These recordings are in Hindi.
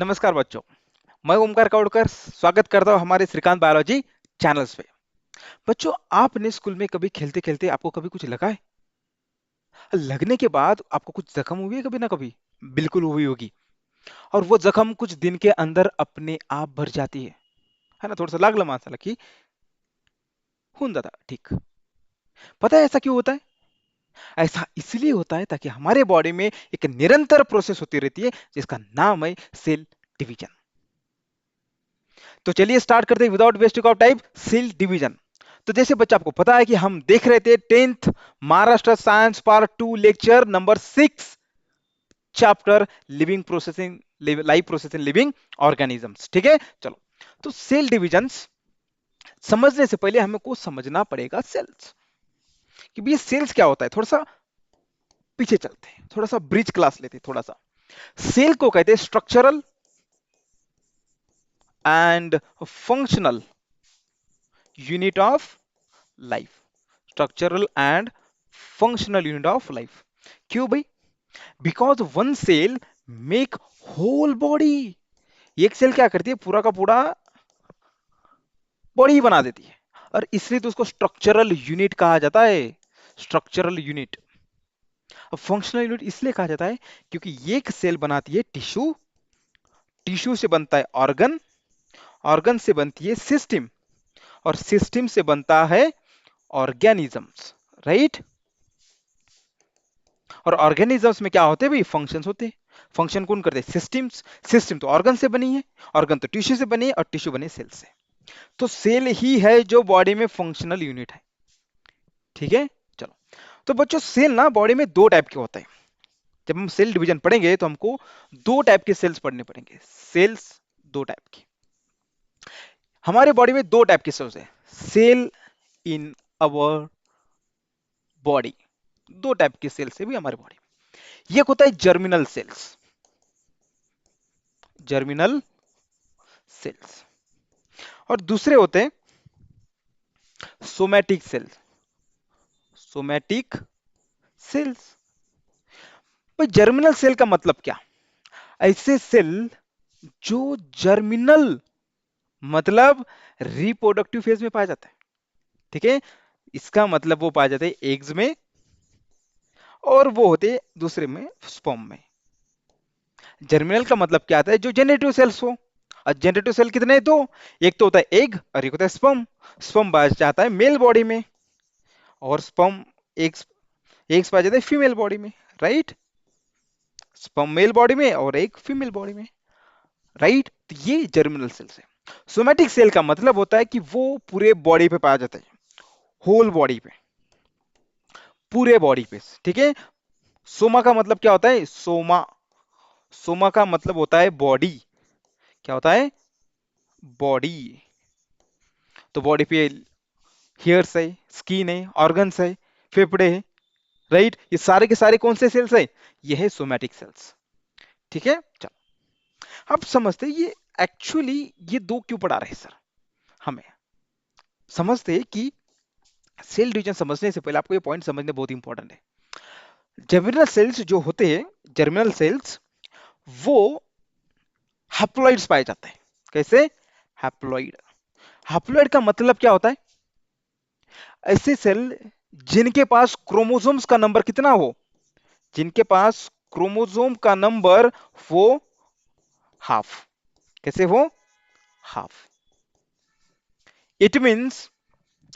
नमस्कार बच्चों। मैं ओमकार काउडकर स्वागत करता हूँ हमारे श्रीकांत बायोलॉजी चैनल्स पे। बच्चों, आपने स्कूल में कभी खेलते खेलते आपको कभी कुछ लगा है? लगने के बाद आपको कुछ जख्म हुई है कभी ना कभी? बिल्कुल हुई होगी। और वो जख्म कुछ दिन के अंदर अपने आप भर जाती है ना? थोड़ा सा लागलं माणसाला की होऊन जाता ठीक। पता है ऐसा क्यों होता है? ऐसा इसलिए होता है ताकि हमारे बॉडी में एक निरंतर प्रोसेस होती रहती है जिसका नाम है सेल डिवीजन। तो चलिए स्टार्ट करते हैं without wasting of time, cell division. तो जैसे बच्चा आपको पता है कि हम देख रहे थे 10th Maharashtra science part 2 lecture number 6 chapter living processing life processing living organisms. ठीक है, चलो। तो सेल डिविजन्स समझने से पहले हमें को समझना पड़ेगा सेल्स कि ये सेल्स क्या होता है। थोड़ा सा पीछे चलते हैं, थोड़ा सा ब्रिज क्लास लेते हैं। थोड़ा सा सेल को कहते हैं structural and functional unit of life. Structural and functional unit of life. क्यों भाई? Because one cell make whole body. एक सेल क्या करती है? पूरा का पूरा बॉडी बना देती है, और इसलिए तो उसको स्ट्रक्चरल यूनिट कहा जाता है। Structural unit. फंक्शनल यूनिट इसलिए कहा जाता है क्योंकि एक सेल बनाती है टिश्यू, टिश्यू से बनता है ऑर्गन, ऑर्गन से बनती है सिस्टम, और सिस्टम से बनता है ऑर्गेनिजम्स। राइट? और ऑर्गेनिजम्स में क्या होते हैं भाई? फंक्शंस होते हैं। फंक्शन कौन करते हैं? सिस्टम्स। सिस्टम तो ऑर्गन से बनी है, ऑर्गन तो टिश्यू से बनी है, और टिश्यू बने सेल से। तो सेल ही है जो बॉडी में फंक्शनल यूनिट है। ठीक है, चलो। तो बच्चों, सेल ना बॉडी में दो टाइप के होते हैं। जब हम सेल डिवीजन पढ़ेंगे तो हमको दो टाइप के सेल्स पढ़ने पड़ेंगे। सेल्स दो टाइप की। हमारे बॉडी में दो टाइप के सेल्स है। सेल इन अवर बॉडी, दो टाइप के सेल्स है भी हमारे बॉडी में। एक होता है जर्मिनल सेल्स, जर्मिनल सेल्स। और दूसरे होते हैं सोमैटिक सेल्स, सोमैटिक सेल्स। भाई जर्मिनल सेल का मतलब क्या? ऐसे सेल जो जर्मिनल मतलब रिप्रोडक्टिव फेज में पाया जाता है। ठीक है, इसका मतलब वो पाया जाता है एग्स में, और वो होते दूसरे में स्पर्म में। जर्मिनल का मतलब क्या आता है? जो जेनेरेटिव सेल्स हो। और जेनेरेटिव सेल कितने? दो। एक तो होता है एग, और एक होता है स्पर्म। स्पर्म पाया जाता है मेल बॉडी में, और स्पर्म एग्स, एग्स पाया जाता है फीमेल बॉडी में। राइट? स्पर्म मेल बॉडी में और एक फीमेल बॉडी में। राइट? तो ये जर्मिनल सेल्स है। सोमैटिक सेल का मतलब होता है कि वो पूरे बॉडी पे पाया जाता है, होल बॉडी पे, पूरे बॉडी पे। ठीक है। सोमा का मतलब क्या होता है? सोमा, सोमा का मतलब होता है बॉडी। क्या होता है? बॉडी। तो बॉडी पे हेयर्स है, स्किन है, ऑर्गन्स है, फेफड़े है। राइट? ये सारे के सारे कौन से सेल्स है? ये है सोमैटिक सेल्स। ठीक है, चलो। अब समझते हैं ये एक्चुअली ये दो क्यों पढ़ा रहे हैं सर हमें। समझते हैं कि सेल डिवीजन समझने से पहले आपको ये पॉइंट समझने बहुत इंपॉर्टेंट है। जर्मिनल सेल्स जो होते हैं, जर्मिनल सेल्स, वो हैप्लॉइड्स पाए जाते हैं। कैसे? हैप्लॉइड। हैप्लॉइड का मतलब क्या होता है? ऐसे सेल जिनके पास क्रोमोसोम्स का नंबर कितना हो? जिनके पास क्रोमोसोम का नंबर वो हाफ। कैसे हो? हाफ। इट मींस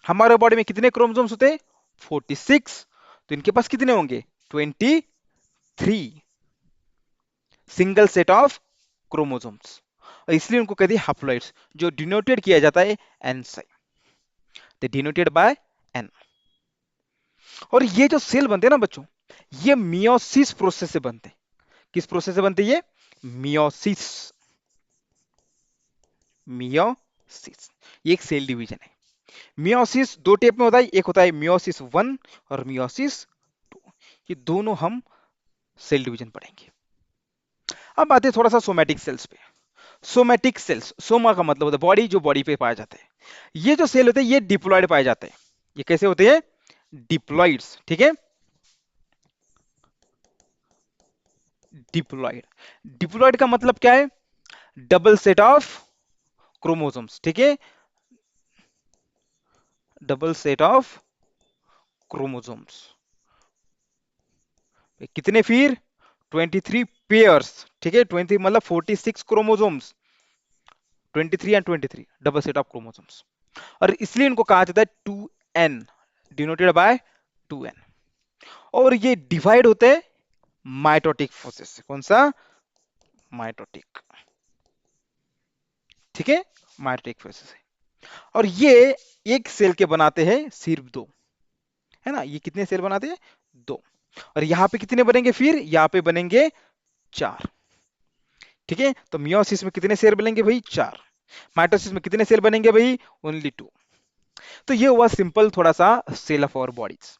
हमारे बॉडी में कितने क्रोमोसोम्स होते हैं? 46। तो इनके पास कितने होंगे? 23 सिंगल सेट ऑफ क्रोमोसोम्स। और इसलिए उनको कहते हैं हैप्लॉइड्स, जो डिनोटेड किया जाता है एन से। दे डिनोटेड बाय एन। और ये जो सेल बनते हैं ना बच्चों, ये मियोसिस प्रोसेस से बनते हैं। किस प्रोसेस से बनते हैं ये? मियोसिस। मियोसिस ये एक सेल डिवीजन है। मियोसिस दो टाइप में होता है, एक होता है मियोसिस 1 और मियोसिस 2। ये दोनों हम सेल डिवीजन पढ़ेंगे। अब आते हैं थोड़ा सा सोमैटिक सेल्स पे। सोमैटिक सेल्स, सोमा का मतलब होता है बॉडी, जो बॉडी पे पाया जाता है। ये जो सेल होते हैं ये डिप्लॉयड पाए जाते हैं। ये कैसे होते हैं? डिप्लॉइड्स। ठीक है, डिप्लॉयड। डिप्लॉयड का मतलब क्या है? डबल सेट ऑफ क्रोमोसोम्स, ठीक है, डबल सेट ऑफ क्रोमोसोम्स। कितने फिर? 23 पेयर्स, ठीक है, 23 मतलब 46 chromosomes, 23 and 23 double set of chromosomes. और इसलिए इनको कहा जाता है 2n, डिनोटेड बाय 2n। और ये डिवाइड होते हैं माइटोटिक प्रोसेस से। कौन सा? माइटोटिक, ठीक है, माइटोटिक प्रोसेस से। और ये एक सेल के बनाते हैं सिर्फ दो, है ना, ये कितने सेल बनाते हैं? दो। और यहां पे कितने बनेंगे फिर? यहां पे बनेंगे चार, ठीक है। तो मियोसिस में कितने सेल बनेंगे भाई? चार। माइटोसिस में कितने सेल बनेंगे भाई? Only two. तो ये हुआ सिंपल थोड़ा सा सेल ऑफ आवर बॉडीज,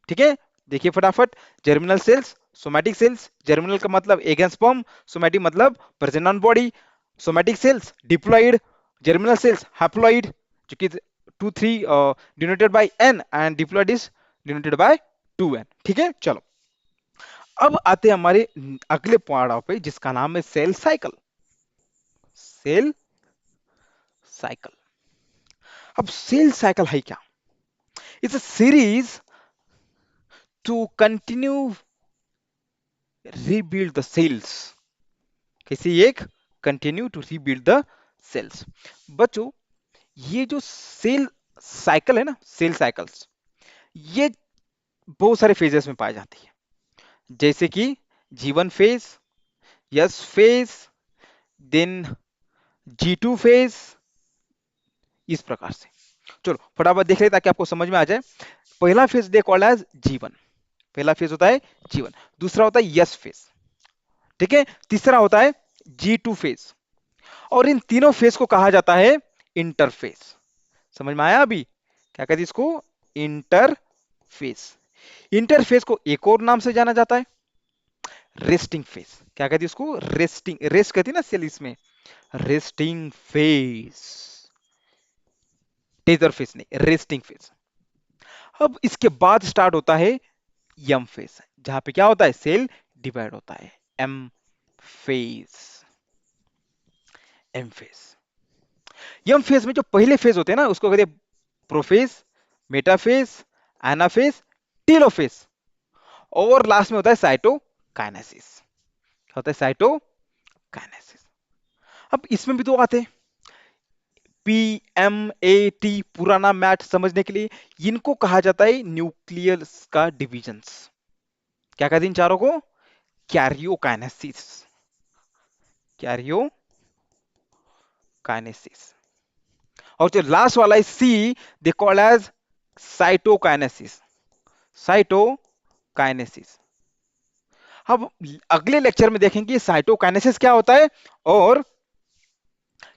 ठीक है। देखिए फटाफट, germinal cells, somatic cells. Germinal का मतलब एग एंड स्पर्म, सोमैटिक मतलब present on body. Somatic cells diploid, germinal cells haploid, जो कि 2 3 denoted by n and diploid is denoted by 2n, ठीक है। चलो अब आते हैं हमारे अगले पड़ाव पे, जिसका नाम है सेल साइकिल। Cell cycle. अब सेल साइकिल है क्या? It's a series to continue rebuild the cells. किसी एक continue to rebuild the cells. बच्चों, ये जो सेल साइकिल है ना, सेल साइकिल्स, ये बहुत सारे फेजेस में पाई जाती है, जैसे कि G1 phase, S phase, then G2 phase, इस प्रकार से। चलो फटाफट देख ले ताकि आपको समझ में आ जाए। पहला phase they called as G1, पहला फेज होता है G1। दूसरा होता है यस फेज, ठीक है। तीसरा होता है G2 फेज। और इन तीनों फेज को कहा जाता है इंटरफेज। समझ में आया? अभी क्या कहते हैं इसको? इंटरफेज। इंटरफेज को एक और नाम से जाना जाता है रेस्टिंग फेज। क्या कहती है इसको? रेस्टिंग, रेस्ट कहती है ना सेल इसमें, रेस्टिंग फेज, टेजर फेज नहीं, रेस्टिंग फेज। अब इसके बाद स्टार्ट होता है एम फेज, जहां पे क्या होता है? सेल डिवाइड होता है। M phase, M phase. M phase में जो पहले फेज होते हैं ना, उसको कहते हैं प्रोफेज, मेटाफेज, एनाफेज, टेलोफेज। और लास्ट में होता है साइटोकाइनेसिस। क्या होता है? साइटोकाइनेसिस। अब इसमें भी दो आते हैं, PMAT, पूरा नाम मैथ समझने के लिए। इनको कहा जाता है न्यूक्लियस का डिविजन्स। क्या कहते हैं इन चारों को? Karyokinesis, karyokinesis. और जो लास्ट वाला है C, they call as cytokinesis, cytokinesis. अब अगले लेक्चर में देखेंगे साइटोकाइनेसिस क्या होता है और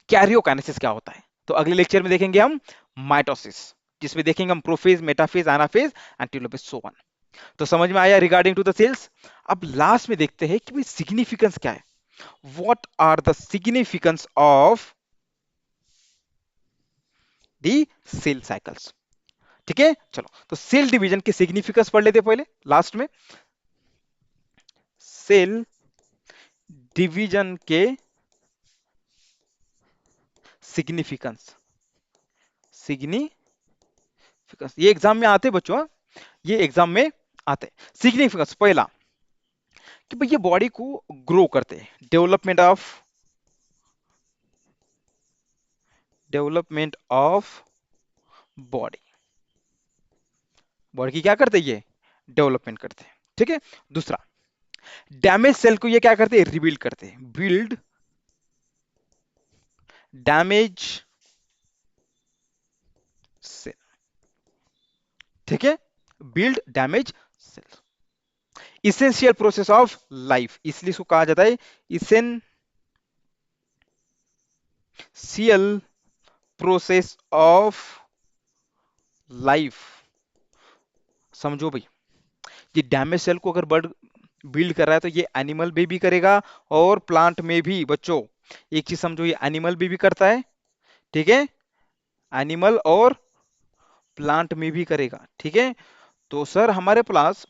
कैरियोकाइनेसिस क्या होता है। तो अगले लेक्चर में देखेंगे हम माइटोसिस, जिसमें देखेंगे हम prophase, metaphase, anaphase and telophase, so on. तो समझ में आया रिगार्डिंग टू द सेल्स। अब लास्ट में देखते हैं कि भाई सिग्निफिकेंस क्या है। What are the significance of the cell cycles, ठीक है। चलो तो सेल डिवीजन के सिग्निफिकेंस पढ़ लेते पहले लास्ट में। सेल डिवीजन के सिग्निफिकेंस, सिग्निफिकेंस ये एग्जाम में आते बच्चों, हाँ? ये एग्जाम में आते। सिग्निफिकेंस पहला कि भाई ये बॉडी को ग्रो करते हैं, डेवलपमेंट ऑफ बॉडी। बॉडी की क्या करते हैं? ये डेवलपमेंट करते हैं, ठीक है। दूसरा, डैमेज सेल को ये क्या करते हैं? रिबिल्ड करते हैं, बिल्ड डैमेज सेल, ठीक है, build damage cell. Essential process of life, इसलिए इसको कहा जाता है इसेंशियल प्रोसेस ऑफ लाइफ। समझो भाई, ये डैमेज सेल को अगर बर्ड बिल्ड कर रहा है तो ये एनिमल में भी करेगा और प्लांट में भी। बच्चों एक चीज समझो, ये एनिमल में भी करता है, ठीक है, एनिमल और प्लांट में भी करेगा, ठीक है। तो सर हमारे पास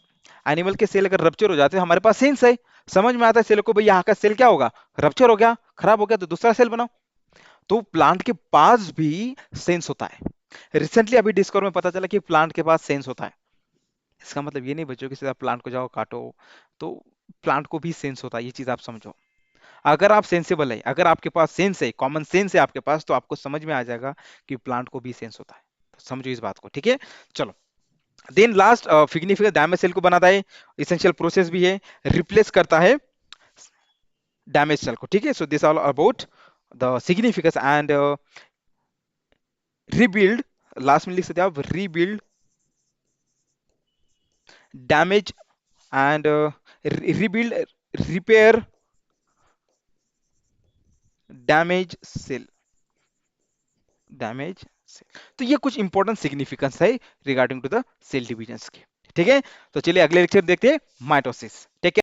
एनिमल के सेल अगर रप्चर हो जाते हैं, हमारे पास सेंस है, समझ में आता है सेल को, भाई यहाँ का सेल क्या होगा, रप्चर हो गया, खराब हो गया, तो दूसरा सेल बनाओ। तो प्लांट के पास भी सेंस होता है। रिसेंटली अभी डिस्कवर में पता चला कि प्लांट के पास सेंस होता है। इसका मतलब ये नहीं बच्चों कि सीधा प्लांट को जाओ काटो, तो प्लांट को भी सेंस होता है, ये चीज आप समझो। अगर आप सेंसेबल है, अगर आपके पास सेंस है, कॉमन सेंस है आपके पास, तो आपको समझ में आ जाएगा कि प्लांट को भी सेंस होता है। तो समझो इस बात को, ठीक है। चलो, then last significance damage cell को बनाता है, इसेंशियल प्रोसेस भी है, रिप्लेस करता है डैमेज सेल को, ठीक है। So this all about the significance and rebuild. Last में लिख सकते हैं आप rebuild, damage and rebuild, repair damage cell, damage cell. तो ये कुछ इंपॉर्टेंट सिग्निफिकेंस है regarding to the cell divisions के, ठीक है। तो चलिए अगले लेक्चर देखते हैं, माइटोसिस। टेक